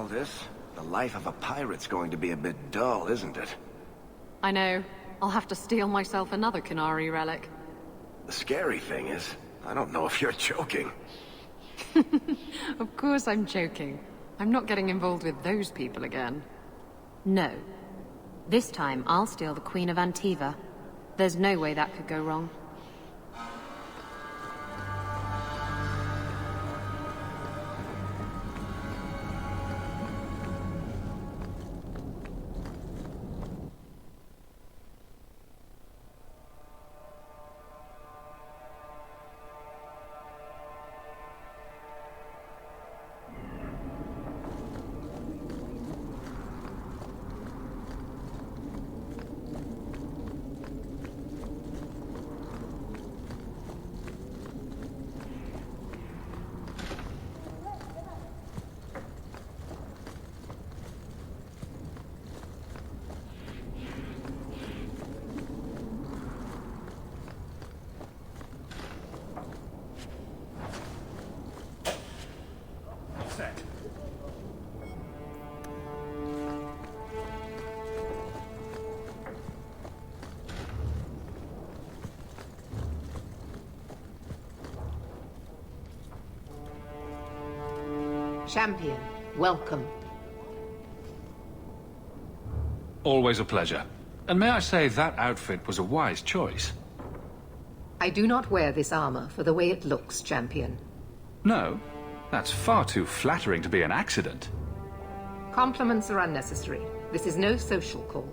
all this, the life of a pirate's going to be a bit dull, isn't it? I know. I'll have to steal myself another Canary relic. The scary thing is, I don't know if you're joking. Of course I'm joking. I'm not getting involved with those people again. No. This time I'll steal the Queen of Antiva. There's no way that could go wrong. Champion, welcome. Always a pleasure. And may I say that outfit was a wise choice. I do not wear this armor for the way it looks, Champion. No, that's far too flattering to be an accident. Compliments are unnecessary. This is no social call.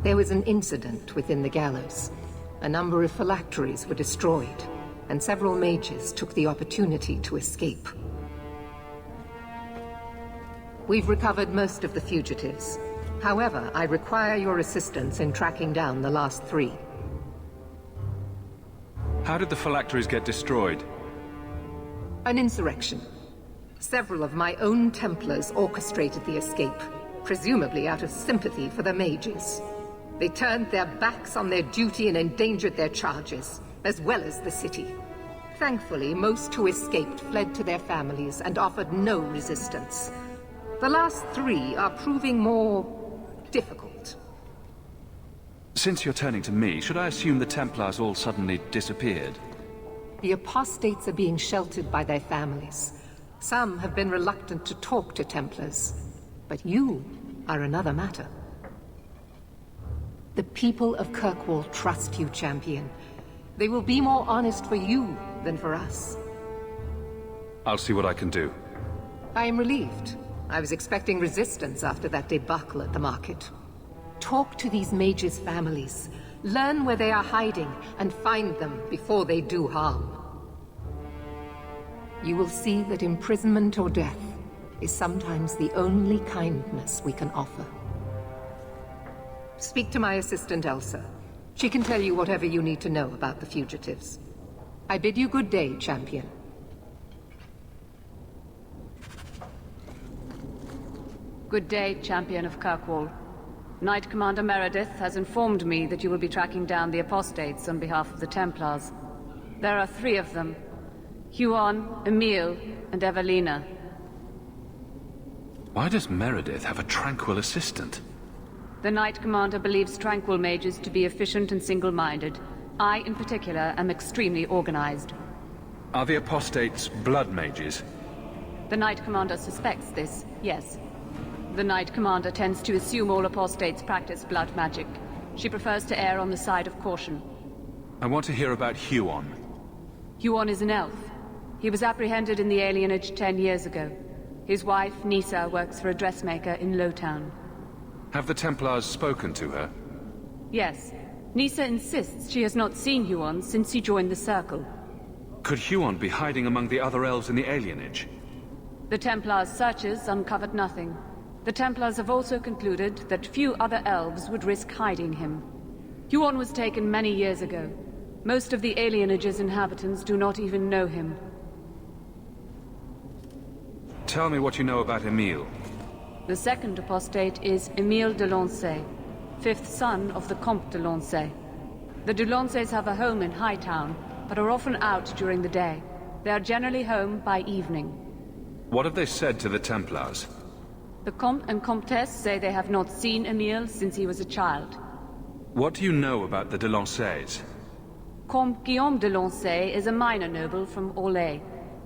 There was an incident within the gallows. A number of phylacteries were destroyed, and several mages took the opportunity to escape. We've recovered most of the fugitives. However, I require your assistance in tracking down the last 3. How did the phylacteries get destroyed? An insurrection. Several of my own Templars orchestrated the escape, presumably out of sympathy for the mages. They turned their backs on their duty and endangered their charges, as well as the city. Thankfully, most who escaped fled to their families and offered no resistance. The last 3 are proving more difficult. Since you're turning to me, should I assume the Templars all suddenly disappeared? The apostates are being sheltered by their families. Some have been reluctant to talk to Templars, but you are another matter. The people of Kirkwall trust you, Champion. They will be more honest for you than for us. I'll see what I can do. I am relieved. I was expecting resistance after that debacle at the market. Talk to these mages' families. Learn where they are hiding and find them before they do harm. You will see that imprisonment or death is sometimes the only kindness we can offer. Speak to my assistant, Elsa. She can tell you whatever you need to know about the fugitives. I bid you good day, Champion. Good day, Champion of Kirkwall. Knight Commander Meredith has informed me that you will be tracking down the apostates on behalf of the Templars. There are 3 of them. Huon, Emile, and Evelina. Why does Meredith have a tranquil assistant? The Knight Commander believes tranquil mages to be efficient and single-minded. I, in particular, am extremely organized. Are the apostates blood mages? The Knight Commander suspects this, yes. The Knight Commander tends to assume all apostates practice blood magic. She prefers to err on the side of caution. I want to hear about Huon. Huon is an elf. He was apprehended in the alienage 10 years ago. His wife, Nisa, works for a dressmaker in Lowtown. Have the Templars spoken to her? Yes. Nisa insists she has not seen Huon since he joined the Circle. Could Huon be hiding among the other elves in the alienage? The Templars' searches uncovered nothing. The Templars have also concluded that few other elves would risk hiding him. Huon was taken many years ago. Most of the alienage's inhabitants do not even know him. Tell me what you know about Emile. The second apostate is Emile de Lancey, 5th son of the Comte de Lancey. The de Lanceys have a home in Hightown, but are often out during the day. They are generally home by evening. What have they said to the Templars? The Comte and Comtesse say they have not seen Emile since he was a child. What do you know about the Delanceys? Comte Guillaume de Lancey is a minor noble from Orlais.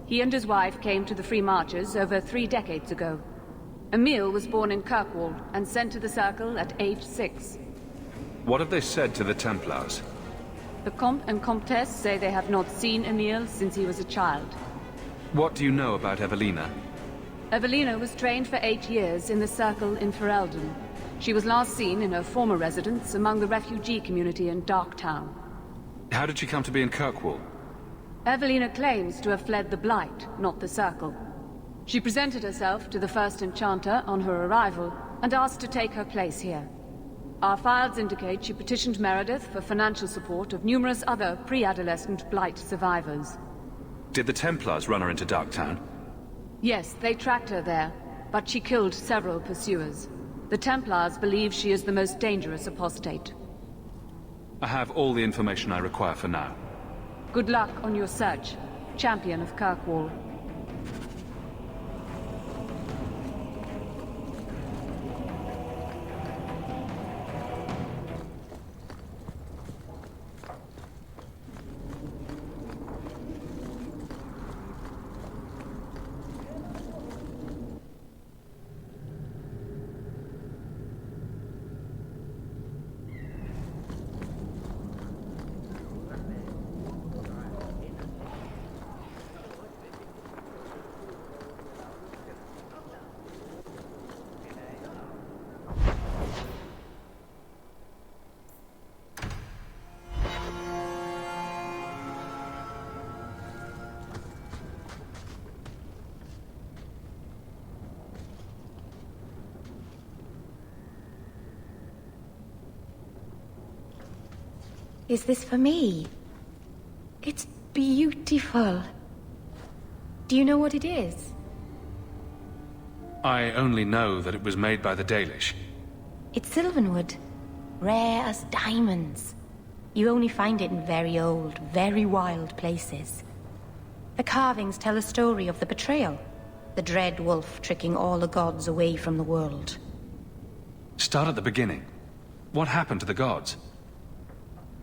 He and his wife came to the Free Marches over 3 decades ago. Emile was born in Kirkwall and sent to the Circle at age 6. What have they said to the Templars? The Comte and Comtesse say they have not seen Emile since he was a child. What do you know about Evelina? Evelina was trained for 8 years in the Circle in Ferelden. She was last seen in her former residence among the refugee community in Darktown. How did she come to be in Kirkwall? Evelina claims to have fled the Blight, not the Circle. She presented herself to the first Enchanter on her arrival and asked to take her place here. Our files indicate she petitioned Meredith for financial support of numerous other pre-adolescent Blight survivors. Did the Templars run her into Darktown? Yes, they tracked her there, but she killed several pursuers. The Templars believe she is the most dangerous apostate. I have all the information I require for now. Good luck on your search, Champion of Kirkwall. Is this for me? It's beautiful. Do you know what it is? I only know that it was made by the Dalish. It's sylvanwood. Rare as diamonds. You only find it in very old, very wild places. The carvings tell a story of the betrayal. The dread wolf tricking all the gods away from the world. Start at the beginning. What happened to the gods?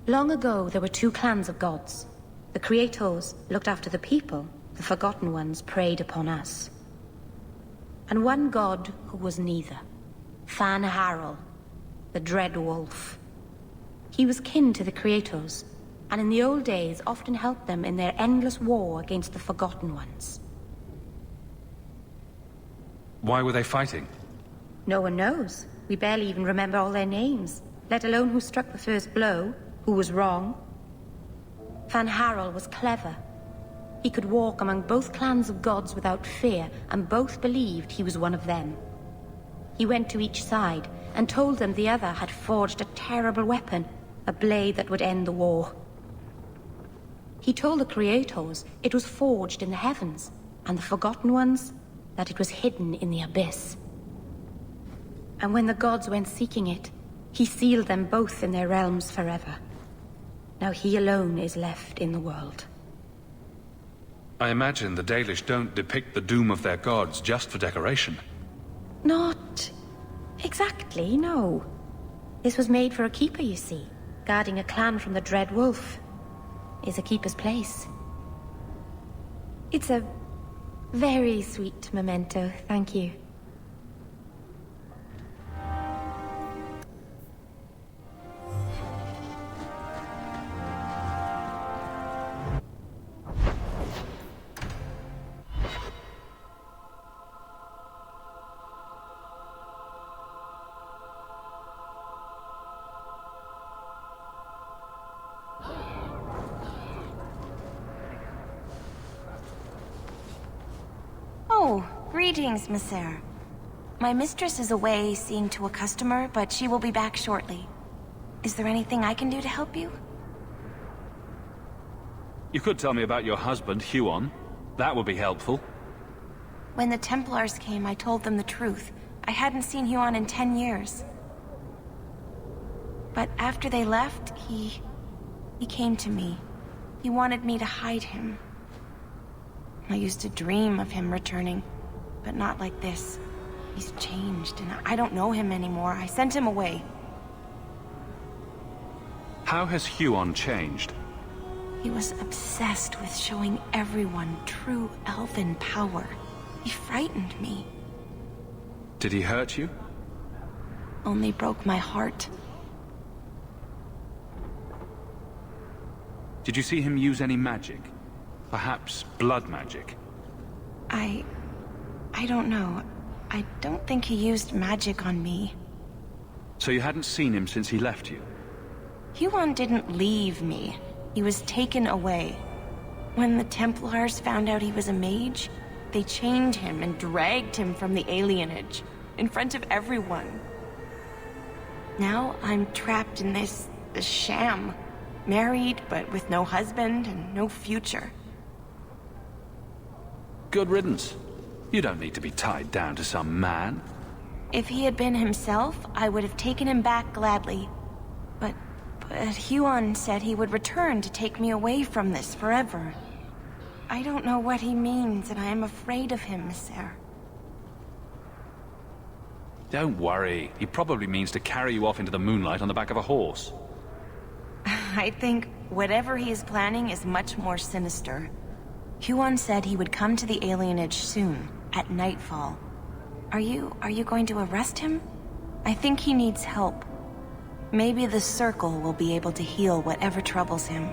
Long ago, there were 2 clans of gods. The Creators looked after the people, the Forgotten Ones preyed upon us. And one god who was neither. Fan Harel, the Dread Wolf. He was kin to the Creators, and in the old days often helped them in their endless war against the Forgotten Ones. Why were they fighting? No one knows. We barely even remember all their names, let alone who struck the first blow. Who was wrong? Fan Harel was clever. He could walk among both clans of gods without fear, and both believed he was one of them. He went to each side and told them the other had forged a terrible weapon, a blade that would end the war. He told the Creators it was forged in the heavens, and the Forgotten Ones that it was hidden in the abyss. And when the gods went seeking it, he sealed them both in their realms forever. Now he alone is left in the world. I imagine the Dalish don't depict the doom of their gods just for decoration. Not exactly, no. This was made for a keeper, you see. Guarding a clan from the Dread Wolf is a keeper's place. It's a very sweet memento, thank you. Greetings, Monsieur. My mistress is away seeing to a customer, but she will be back shortly. Is there anything I can do to help you? You could tell me about your husband, Huon. That would be helpful. When the Templars came, I told them the truth. I hadn't seen Huon in 10 years. But after they left, he came to me. He wanted me to hide him. I used to dream of him returning, but not like this. He's changed, and I don't know him anymore. I sent him away. How has Huon changed? He was obsessed with showing everyone true elven power. He frightened me. Did he hurt you? Only broke my heart. Did you see him use any magic? Perhaps blood magic? I don't know. I don't think he used magic on me. So you hadn't seen him since he left you? Huon didn't leave me. He was taken away. When the Templars found out he was a mage, they chained him and dragged him from the alienage, in front of everyone. Now I'm trapped in this sham. Married, but with no husband and no future. Good riddance. You don't need to be tied down to some man. If he had been himself, I would have taken him back gladly. But Huon said he would return to take me away from this forever. I don't know what he means, and I am afraid of him, Mister. Don't worry. He probably means to carry you off into the moonlight on the back of a horse. I think whatever he is planning is much more sinister. Huon said he would come to the alienage soon, at nightfall. Are you going to arrest him? I think he needs help. Maybe the Circle will be able to heal whatever troubles him.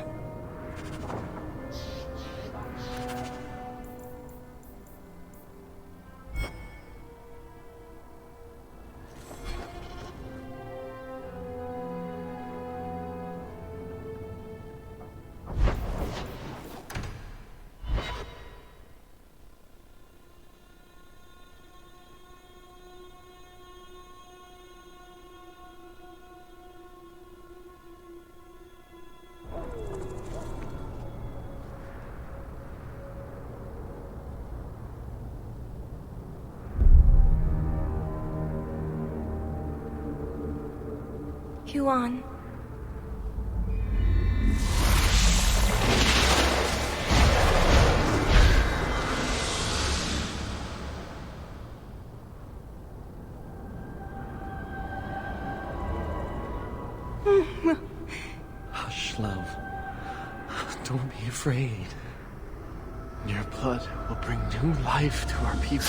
Huon. Hush, love. Don't be afraid. Your blood will bring new life to our people.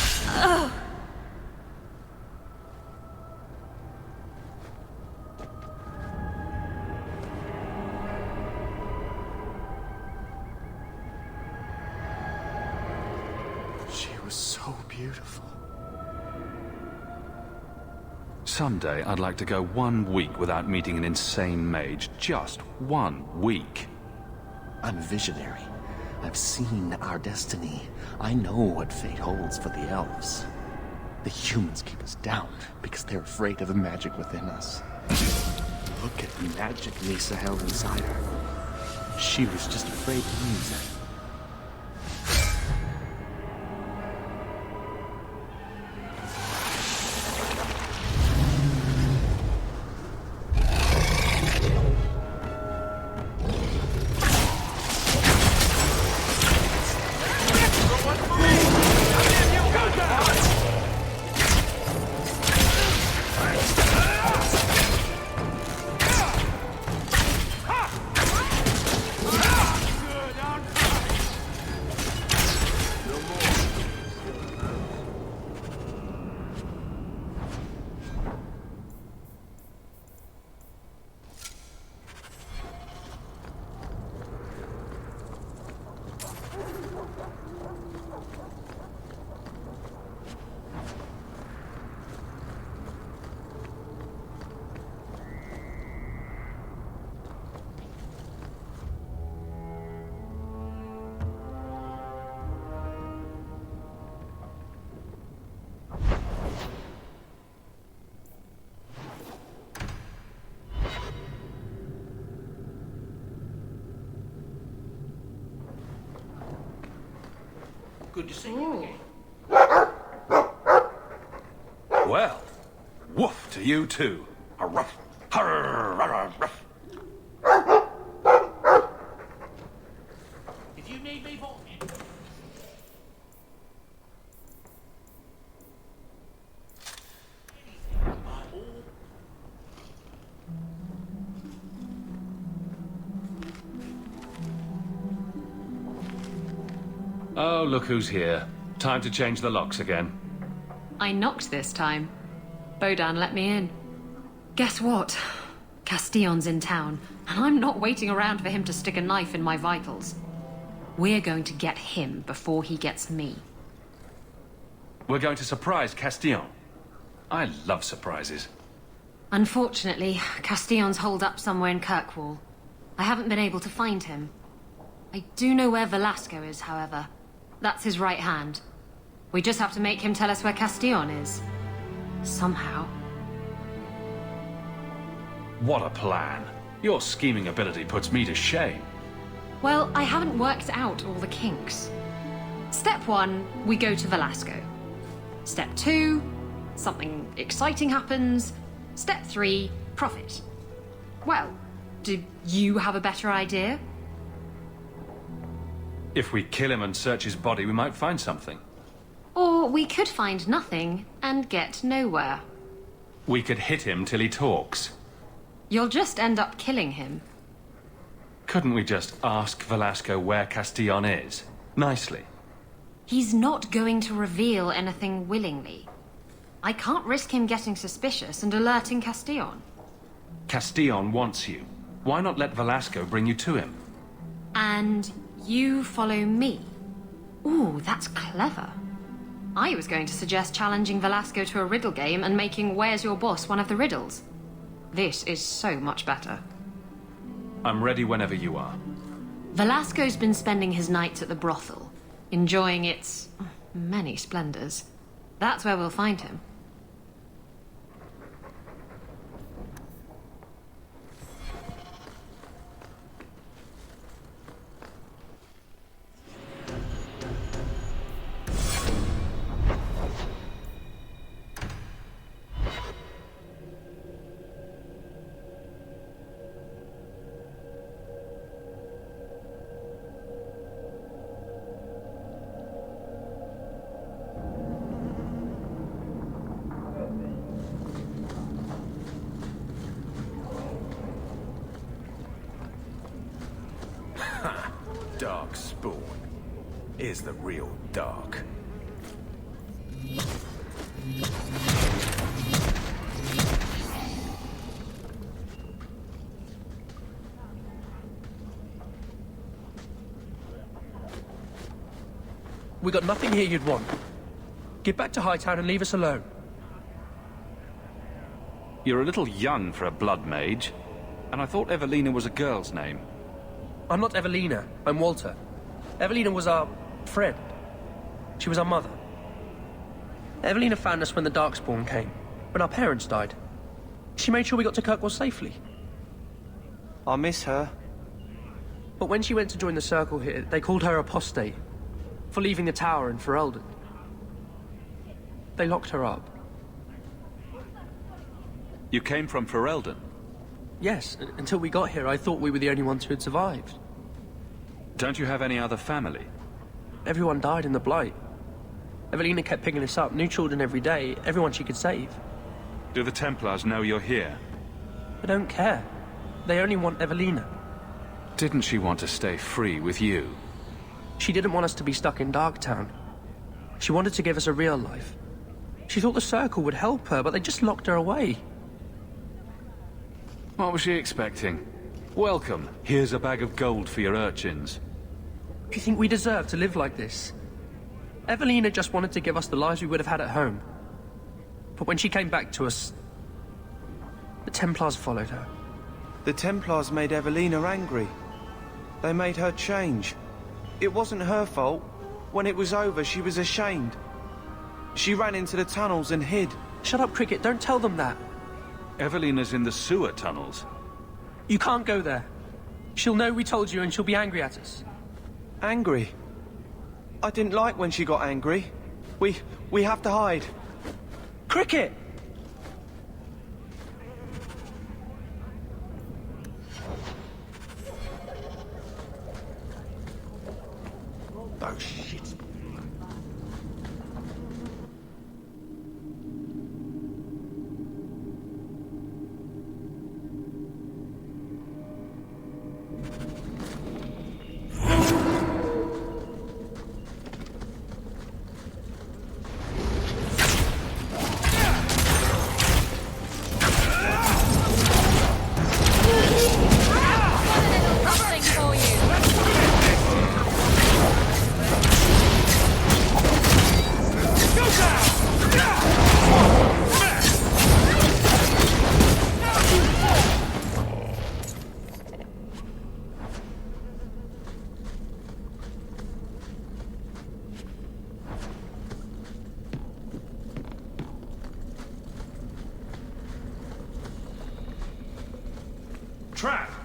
She was so beautiful. Someday I'd like to go 1 week without meeting an insane mage. Just 1 week. I'm a visionary. I've seen our destiny. I know what fate holds for the elves. The humans keep us down because they're afraid of the magic within us. Look at the magic Lisa held inside her. She was just afraid to use it. Good to see you again. Well, woof to you too. A ruff. Ruff. Did you need me for? Oh, look who's here. Time to change the locks again. I knocked this time. Bodan let me in. Guess what? Castillon's in town, and I'm not waiting around for him to stick a knife in my vitals. We're going to get him before he gets me. We're going to surprise Castillon. I love surprises. Unfortunately, Castillon's holed up somewhere in Kirkwall. I haven't been able to find him. I do know where Velasco is, however. That's his right hand. We just have to make him tell us where Castillon is. Somehow. What a plan. Your scheming ability puts me to shame. Well, I haven't worked out all the kinks. Step 1, we go to Velasco. Step 2, something exciting happens. Step 3, profit. Well, do you have a better idea? If we kill him and search his body, we might find something. Or we could find nothing and get nowhere. We could hit him till he talks. You'll just end up killing him. Couldn't we just ask Velasco where Castillon is? Nicely. He's not going to reveal anything willingly. I can't risk him getting suspicious and alerting Castillon. Castillon wants you. Why not let Velasco bring you to him? And you follow me. Ooh, that's clever. I was going to suggest challenging Velasco to a riddle game and making Where's Your Boss one of the riddles. This is so much better. I'm ready whenever you are. Velasco's been spending his nights at the brothel, enjoying its many splendors. That's where we'll find him. Dark spawn is the real dark. We got nothing here you'd want. Get back to Hightown and leave us alone. You're a little young for a blood mage, and I thought Evelina was a girl's name. I'm not Evelina, I'm Walter. Evelina was our friend. She was our mother. Evelina found us when the Darkspawn came, when our parents died. She made sure we got to Kirkwall safely. I miss her. But when she went to join the Circle here, they called her apostate for leaving the tower in Ferelden. They locked her up. You came from Ferelden? Yes, until we got here, I thought we were the only ones who had survived. Don't you have any other family? Everyone died in the Blight. Evelina kept picking us up, new children every day, everyone she could save. Do the Templars know you're here? They don't care. They only want Evelina. Didn't she want to stay free with you? She didn't want us to be stuck in Darktown. She wanted to give us a real life. She thought the Circle would help her, but they just locked her away. What was she expecting? Welcome. Here's a bag of gold for your urchins. Do you think we deserve to live like this? Evelina just wanted to give us the lives we would have had at home. But when she came back to us, the Templars followed her. The Templars made Evelina angry. They made her change. It wasn't her fault. When it was over, she was ashamed. She ran into the tunnels and hid. Shut up, Cricket. Don't tell them that. Evelina's in the sewer tunnels. You can't go there. She'll know we told you and she'll be angry at us. Angry? I didn't like when she got angry. We have to hide. Cricket! Oh, shit. trap!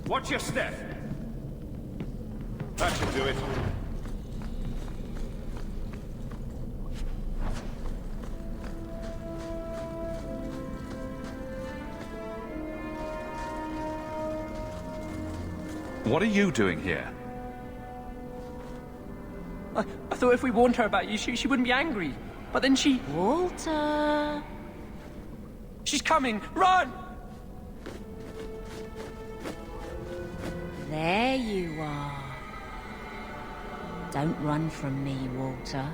Watch your step. That should do it. What are you doing here? I thought if we warned her about you, she wouldn't be angry. But then she... Walter... She's coming! Run! There you are. Don't run from me, Walter.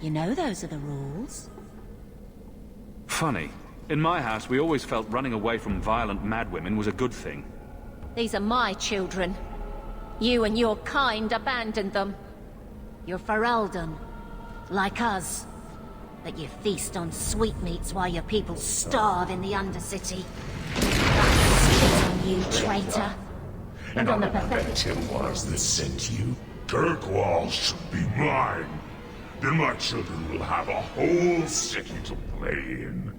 You know those are the rules. Funny. In my house, we always felt running away from violent madwomen was a good thing. These are my children. You and your kind abandoned them. You're Ferelden, like us. That you feast on sweetmeats while your people starve in the Undercity. Spit on you, traitor. And on the pathetic it was that sent you. Kirkwall should be mine. Then my children will have a whole city to play in.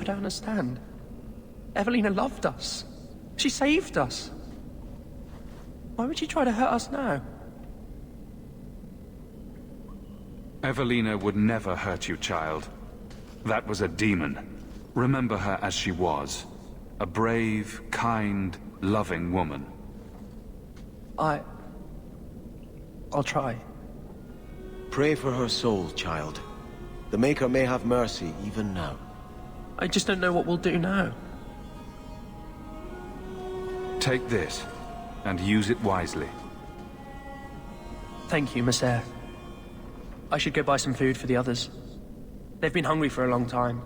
Understand. Evelina loved us. She saved us. Why would she try to hurt us now? Evelina would never hurt you, child. That was a demon. Remember her as she was. A brave, kind, loving woman. I'll try. Pray for her soul, child. The Maker may have mercy even now. I just don't know what we'll do now. Take this, and use it wisely. Thank you, Miss Eyre. I should go buy some food for the others. They've been hungry for a long time.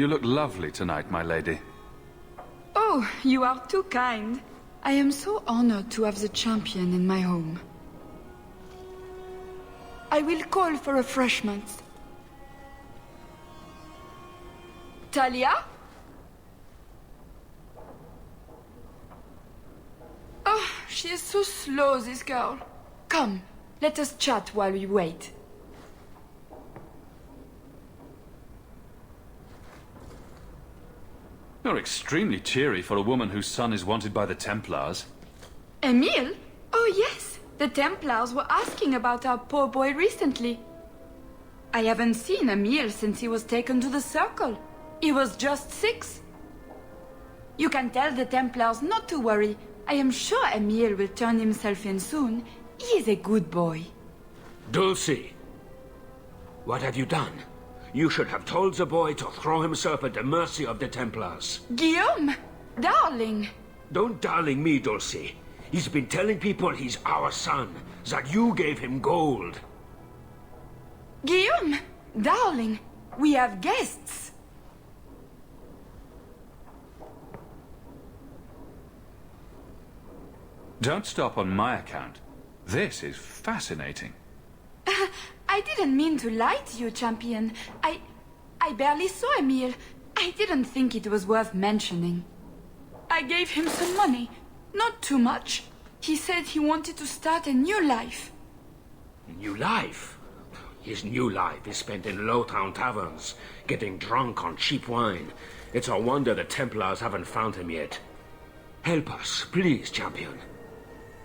You look lovely tonight, my lady. Oh, you are too kind. I am so honored to have the champion in my home. I will call for refreshments. Talia? Oh, she is so slow, this girl. Come, let us chat while we wait. You're extremely cheery for a woman whose son is wanted by the Templars. Emile? Oh yes, the Templars were asking about our poor boy recently. I haven't seen Emile since he was taken to the Circle. He was just 6. You can tell the Templars not to worry. I am sure Emile will turn himself in soon. He is a good boy. Dulcie! What have you done? You should have told the boy to throw himself at the mercy of the Templars. Guillaume! Darling! Don't darling me, Dulcie. He's been telling people he's our son, that you gave him gold. Guillaume! Darling! We have guests! Don't stop on my account. This is fascinating. I didn't mean to lie to you, champion. I barely saw Emile. I didn't think it was worth mentioning. I gave him some money. Not too much. He said he wanted to start a new life. New life? His new life is spent in low-town taverns, getting drunk on cheap wine. It's a wonder the Templars haven't found him yet. Help us, please, champion.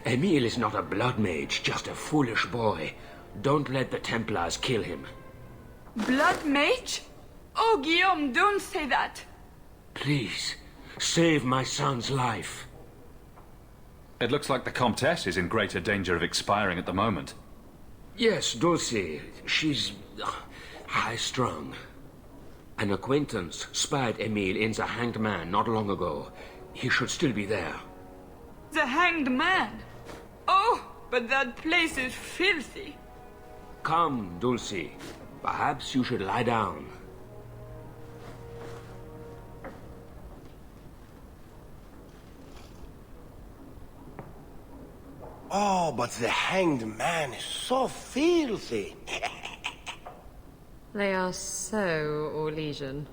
Emile is not a blood mage, just a foolish boy. Don't let the Templars kill him. Blood mage? Oh, Guillaume, don't say that. Please, save my son's life. It looks like the Comtesse is in greater danger of expiring at the moment. Yes, Dulcie. She's high-strung. An acquaintance spied Emile in the Hanged Man not long ago. He should still be there. The Hanged Man? Oh, but that place is filthy. Come, Dulcie. Perhaps you should lie down. Oh, but the Hanged Man is so filthy. They are so Orlesian.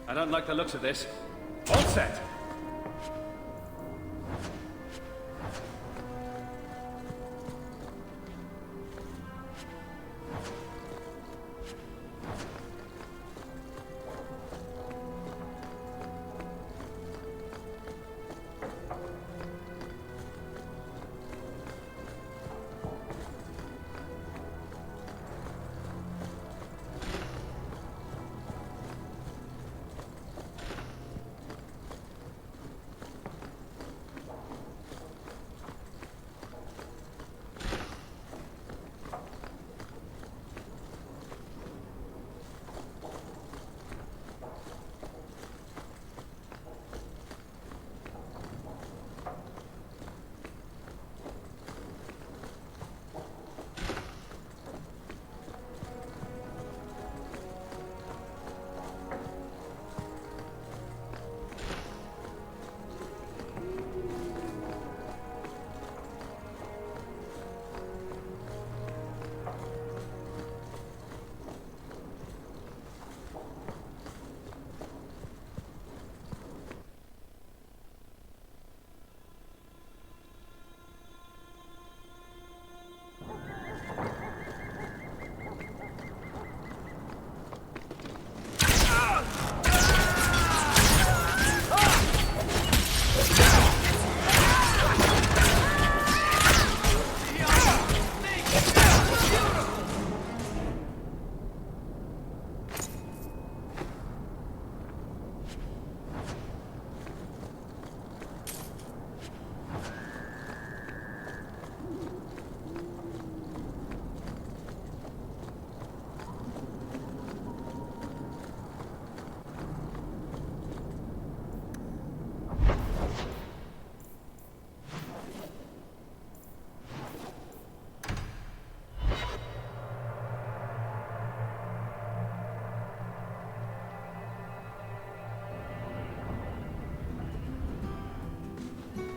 I don't like the looks of this. All set!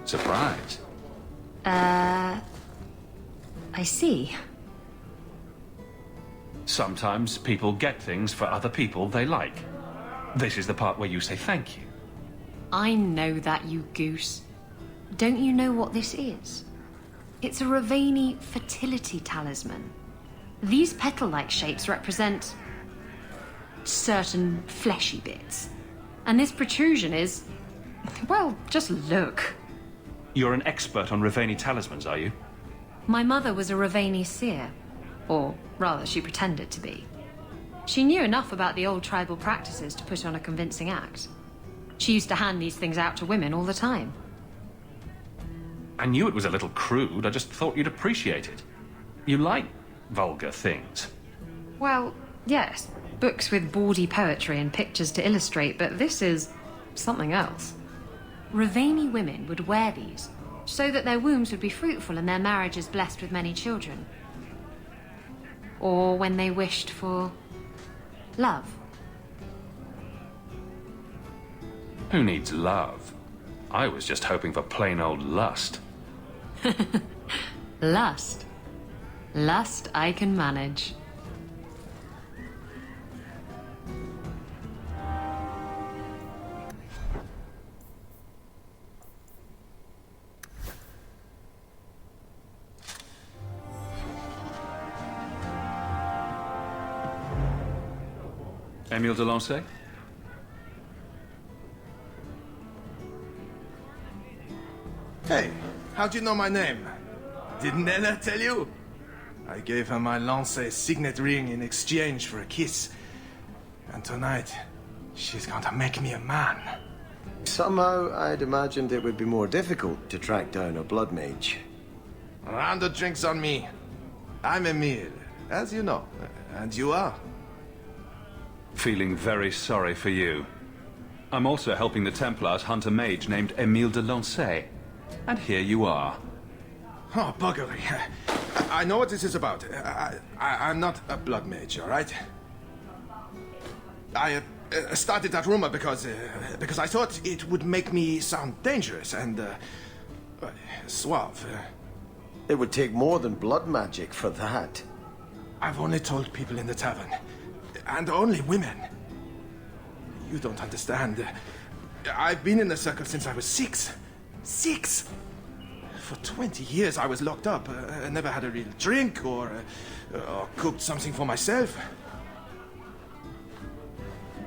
Surprise. I see. Sometimes people get things for other people they like. This is the part where you say thank you. I know that, you goose. Don't you know what this is? It's a Ravani fertility talisman. These petal-like shapes represent certain fleshy bits. And this protrusion is... well, just look. You're an expert on Ravani talismans, are you? My mother was a Ravani seer. Or, rather, she pretended to be. She knew enough about the old tribal practices to put on a convincing act. She used to hand these things out to women all the time. I knew it was a little crude, I just thought you'd appreciate it. You like vulgar things. Well, yes. Books with bawdy poetry and pictures to illustrate, but this is something else. Ravani women would wear these, so that their wombs would be fruitful and their marriages blessed with many children. Or when they wished for... love. Who needs love? I was just hoping for plain old lust. Lust. Lust I can manage. Emile de Lancey? Hey, how'd you know my name? Didn't Nella tell you? I gave her my Lancey signet ring in exchange for a kiss. And tonight, she's going to make me a man. Somehow, I'd imagined it would be more difficult to track down a blood mage. A round of drinks on me. I'm Emile, as you know. And you are? Feeling very sorry for you. I'm also helping the Templars hunt a mage named Emile de Lancey. And here you are. Oh, buggery. I know what this is about. I'm not a blood mage, all right? I started that rumor because I thought it would make me sound dangerous and suave. It would take more than blood magic for that. I've only told people in the tavern. And only women. You don't understand. I've been in the circle since I was 6. 6! For 20 years I was locked up. I never had a real drink or cooked something for myself.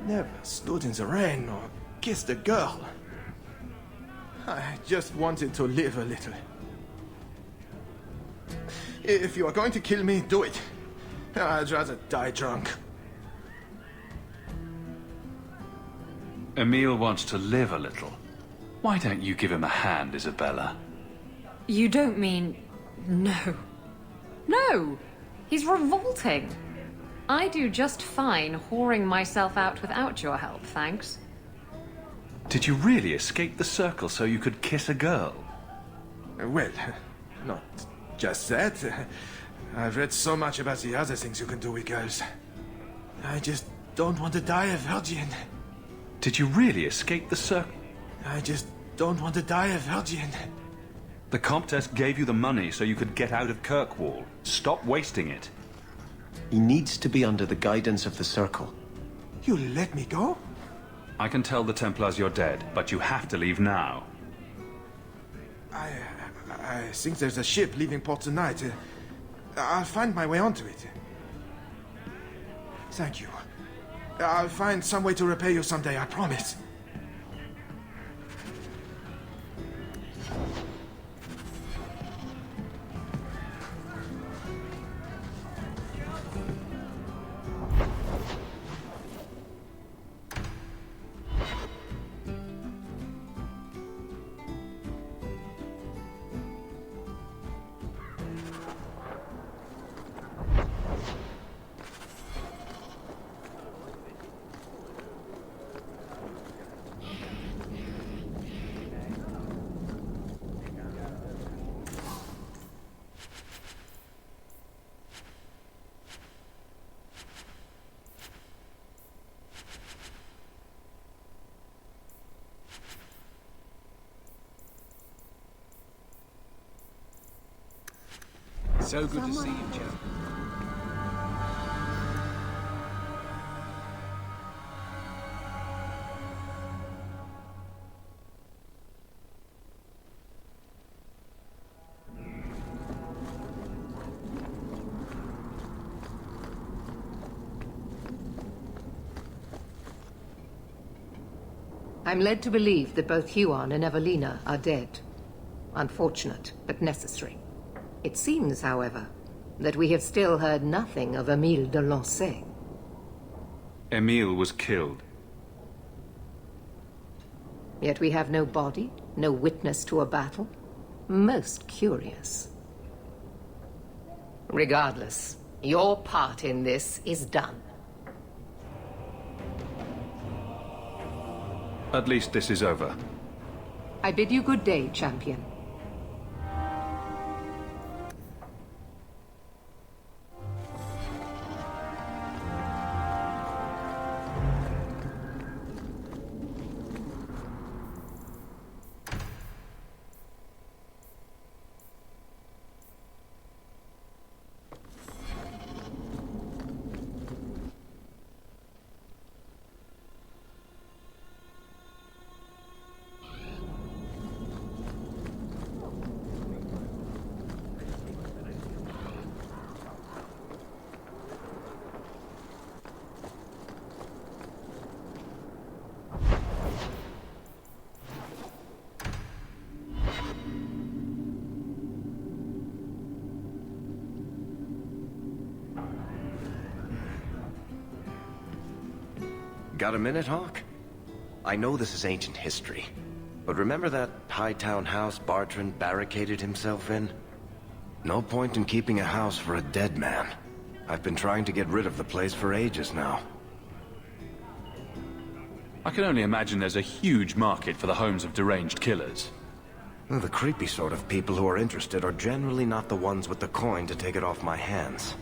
Never stood in the rain or kissed a girl. I just wanted to live a little. If you are going to kill me, do it. I'd rather die drunk. Emile wants to live a little. Why don't you give him a hand, Isabella? You don't mean... no. No! He's revolting. I do just fine whoring myself out without your help, thanks. Did you really escape the circle so you could kiss a girl? Well, not just that. I've read so much about the other things you can do with girls. I just don't want to die a virgin. Did you really escape the circle? I just don't want to die a virgin. The Comtesse gave you the money so you could get out of Kirkwall. Stop wasting it. He needs to be under the guidance of the Circle. You let me go? I can tell the Templars you're dead, but you have to leave now. I think there's a ship leaving port tonight. I'll find my way onto it. Thank you. I'll find some way to repay you someday, I promise. So good to see you, champ. I'm led to believe that both Huon and Evelina are dead. Unfortunate, but necessary. It seems, however, that we have still heard nothing of Emile de Lancey. Emile was killed. Yet we have no body, no witness to a battle. Most curious. Regardless, your part in this is done. At least this is over. I bid you good day, champion. Got a minute, Hawk? I know this is ancient history, but remember that Hightown house Bartrand barricaded himself in? No point in keeping a house for a dead man. I've been trying to get rid of the place for ages now. I can only imagine there's a huge market for the homes of deranged killers. Well, the creepy sort of people who are interested are generally not the ones with the coin to take it off my hands.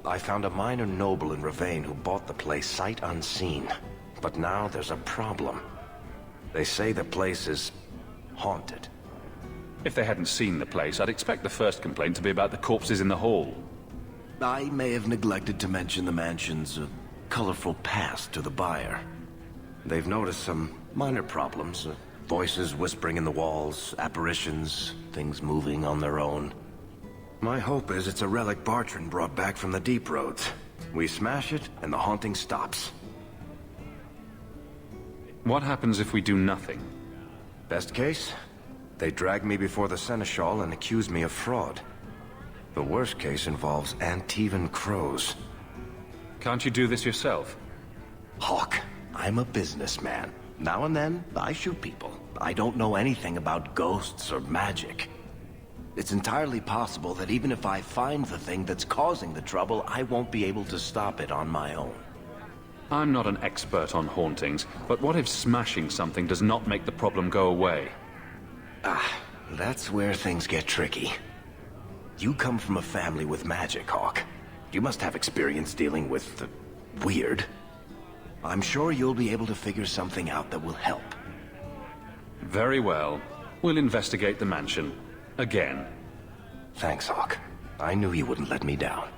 I found a minor noble in Ravane who bought the place sight unseen. But now there's a problem. They say the place is haunted. If they hadn't seen the place, I'd expect the first complaint to be about the corpses in the hall. I may have neglected to mention the mansion's colorful past to the buyer. They've noticed some minor problems. Voices whispering in the walls, apparitions, things moving on their own. My hope is it's a relic Bartrand brought back from the Deep Roads. We smash it, and the haunting stops. What happens if we do nothing? Best case, they drag me before the Seneschal and accuse me of fraud. The worst case involves Antivan crows. Can't you do this yourself? Hawk, I'm a businessman. Now and then, I shoot people. I don't know anything about ghosts or magic. It's entirely possible that even if I find the thing that's causing the trouble, I won't be able to stop it on my own. I'm not an expert on hauntings, but what if smashing something does not make the problem go away? That's where things get tricky. You come from a family with magic, Hawk. You must have experience dealing with the weird. I'm sure you'll be able to figure something out that will help. Very well. We'll investigate the mansion. Again. Thanks, Hawk. I knew you wouldn't let me down.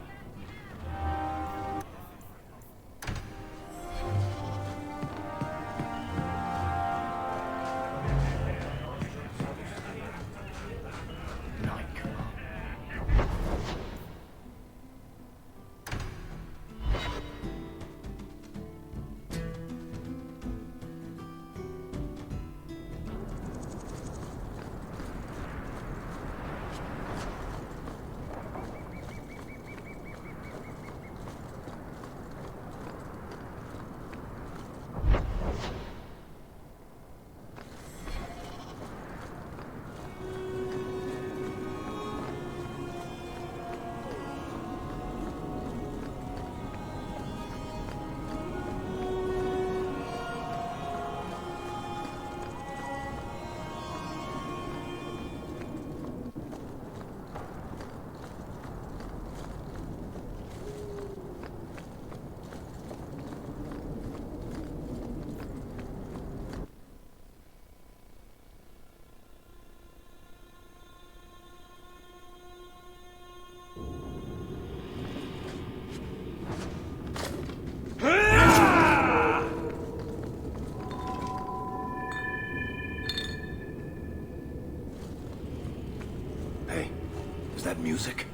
music?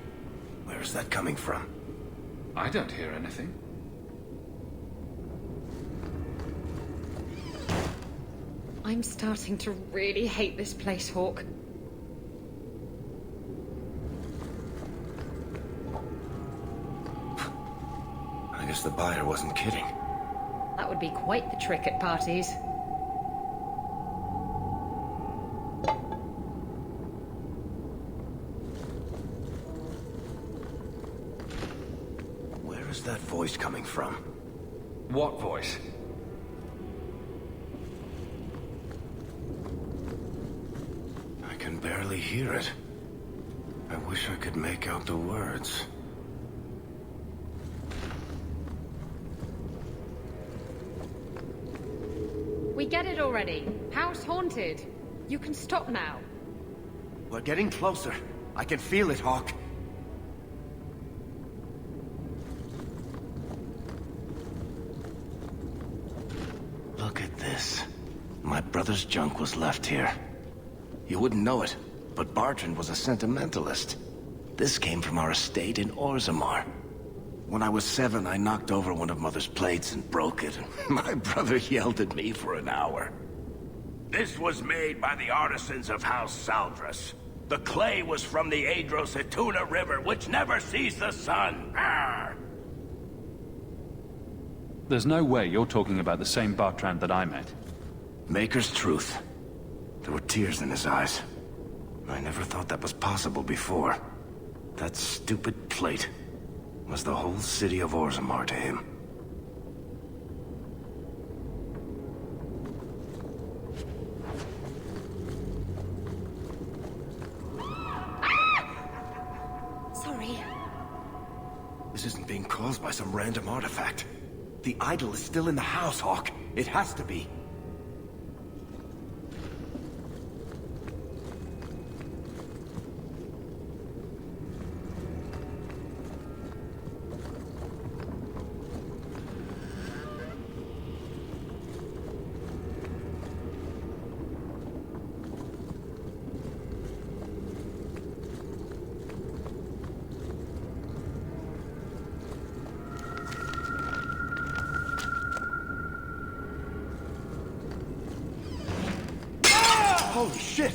Where is that coming from? I don't hear anything. I'm starting to really hate this place, Hawk. I guess the buyer wasn't kidding. That would be quite the trick at parties. Where is that voice coming from? What voice? I can barely hear it. I wish I could make out the words. We get it already. House haunted. You can stop now. We're getting closer. I can feel it, Hawk. Look at this. My brother's junk was left here. You wouldn't know it, but Bartrand was a sentimentalist. This came from our estate in Orzammar. When I was 7, I knocked over one of Mother's plates and broke it. My brother yelled at me for an hour. This was made by the artisans of House Saldras. The clay was from the Adro-Setuna River, which never sees the sun. Arr! There's no way you're talking about the same Bartrand that I met. Maker's truth. There were tears in his eyes. I never thought that was possible before. That stupid plate was the whole city of Orzammar to him. Sorry. This isn't being caused by some random artifact. The idol is still in the house, Hawk. It has to be. Holy shit!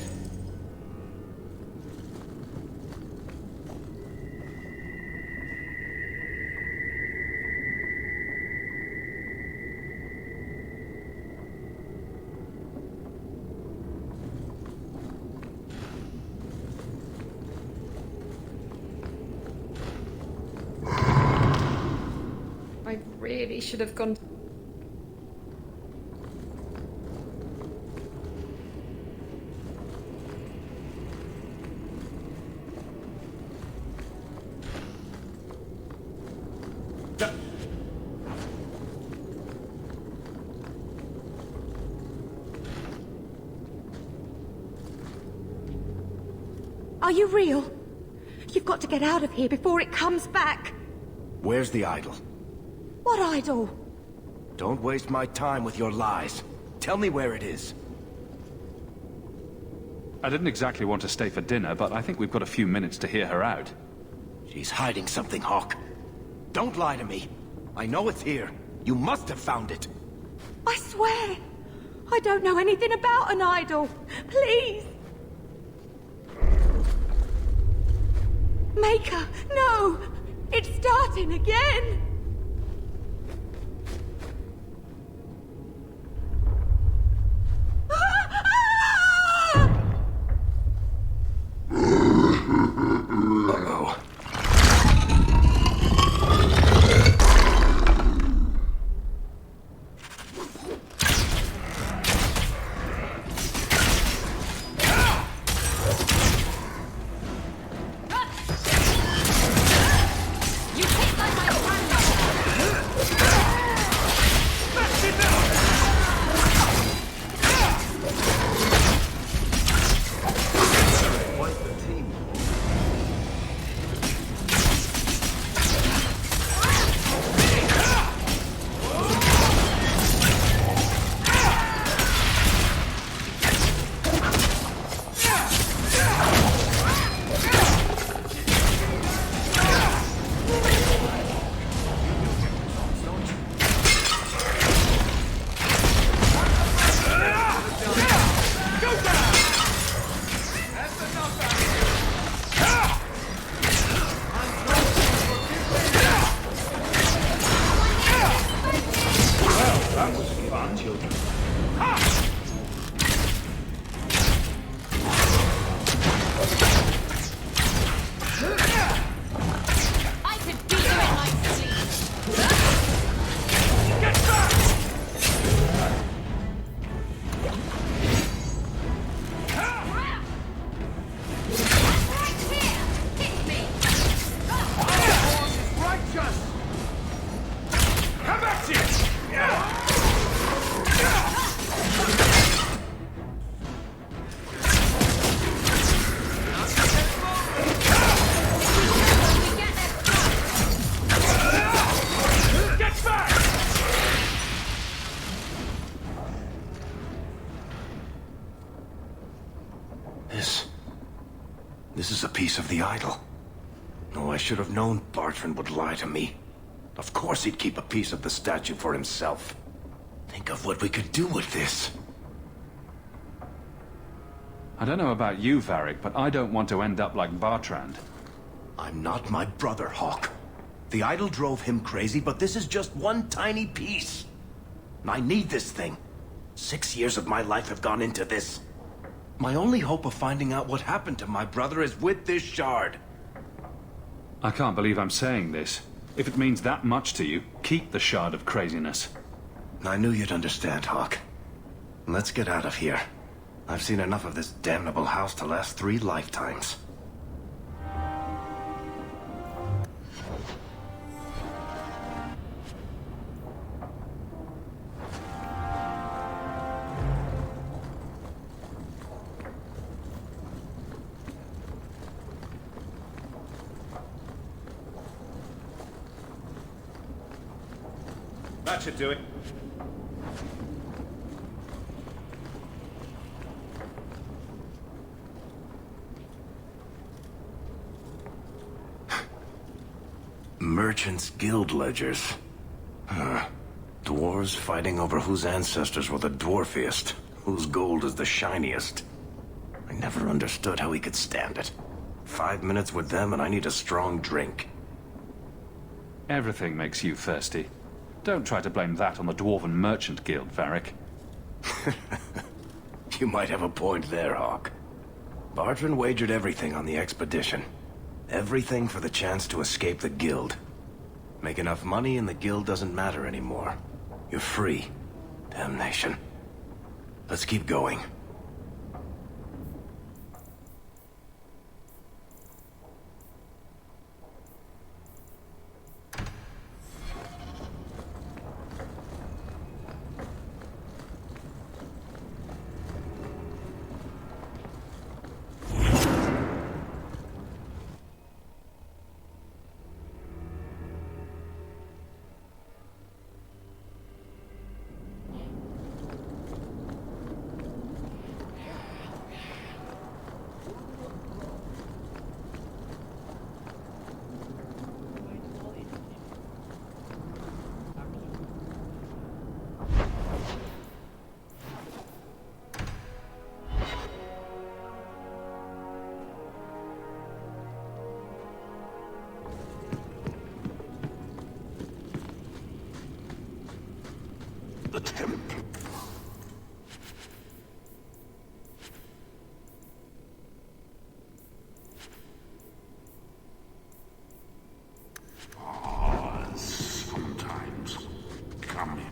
I really should have gone. Are you real? You've got to get out of here before it comes back. Where's the idol? What idol? Don't waste my time with your lies. Tell me where it is. I didn't exactly want to stay for dinner, but I think we've got a few minutes to hear her out. She's hiding something, Hawk. Don't lie to me. I know it's here. You must have found it. I swear, I don't know anything about an idol. Please. Maker, no! It's starting again! Uh-oh. You hit like my grandmother! That was fun, children. I could beat you in my sleep. Get back! Right here! Hit me! Righteous! Come back to you! Get back! This is a piece of the idol. Oh, I should have known Bartrand would lie to me. Of course he'd keep a piece of the statue for himself. Think of what we could do with this. I don't know about you, Varric, but I don't want to end up like Bartrand. I'm not my brother, Hawk. The idol drove him crazy, but this is just one tiny piece. I need this thing. 6 years of my life have gone into this. My only hope of finding out what happened to my brother is with this shard. I can't believe I'm saying this. If it means that much to you, keep the Shard of Craziness. I knew you'd understand, Hawk. Let's get out of here. I've seen enough of this damnable house to last 3 lifetimes. That should do it. Merchants' Guild ledgers. Dwarves fighting over whose ancestors were the dwarfiest, whose gold is the shiniest. I never understood how he could stand it. 5 minutes with them and I need a strong drink. Everything makes you thirsty. Don't try to blame that on the Dwarven Merchant Guild, Varric. You might have a point there, Hawk. Bartrand wagered everything on the expedition. Everything for the chance to escape the Guild. Make enough money and the Guild doesn't matter anymore. You're free. Damnation. Let's keep going. The temple. Sometimes come in.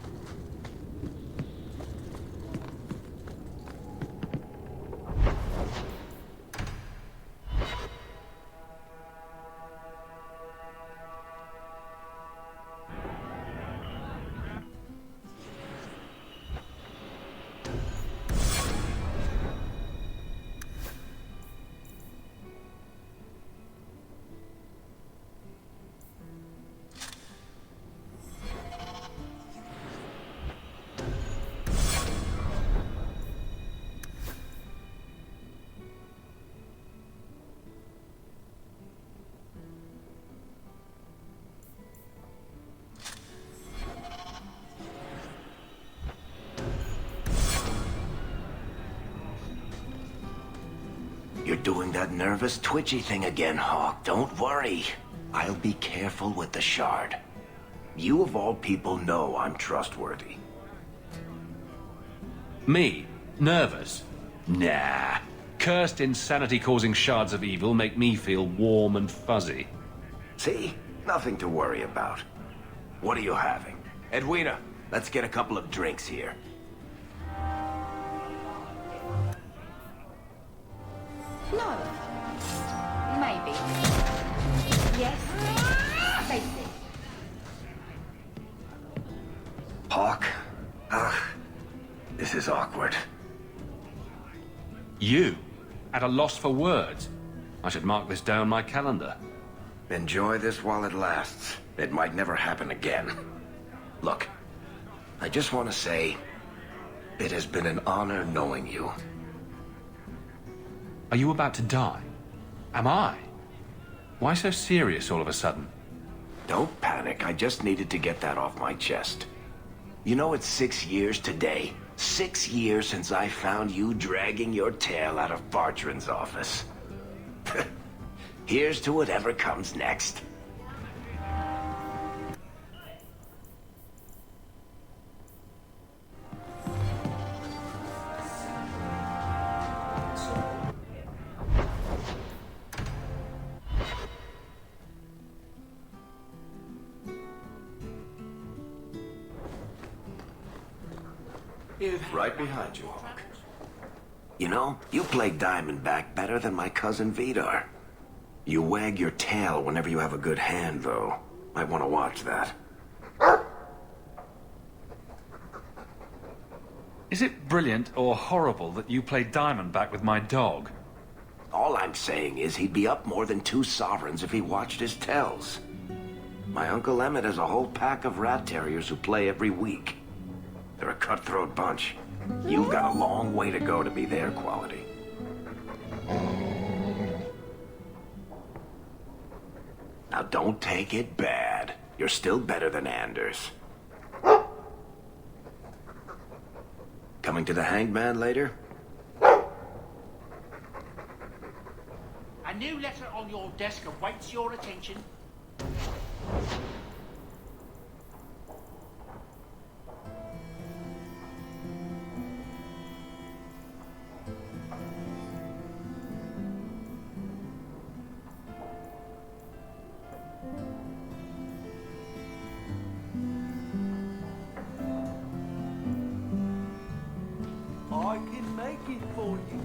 You're doing that nervous, twitchy thing again, Hawk. Don't worry. I'll be careful with the shard. You of all people know I'm trustworthy. Me? Nervous? Nah. Cursed insanity-causing shards of evil make me feel warm and fuzzy. See? Nothing to worry about. What are you having? Edwina, let's get a couple of drinks here. No. Maybe. Yes. Maybe. Hawk? Ugh. This is awkward. You? At a loss for words? I should mark this down my calendar. Enjoy this while it lasts. It might never happen again. Look, I just want to say, it has been an honor knowing you. Are you about to die? Am I? Why so serious all of a sudden? Don't panic. I just needed to get that off my chest. You know, it's 6 years today. 6 years since I found you dragging your tail out of Bartran's office. Here's to whatever comes next. Right behind you, Hawk. You know, you play Diamondback better than my cousin Vidar. You wag your tail whenever you have a good hand, though. Might want to watch that. Is it brilliant or horrible that you play Diamondback with my dog? All I'm saying is he'd be up more than 2 sovereigns if he watched his tells. My Uncle Emmett has a whole pack of rat terriers who play every week. They're a cutthroat bunch. You've got a long way to go to be their quality. Now don't take it bad. You're still better than Anders. Coming to the Hanged Man later? A new letter on your desk awaits your attention. I can make it for you.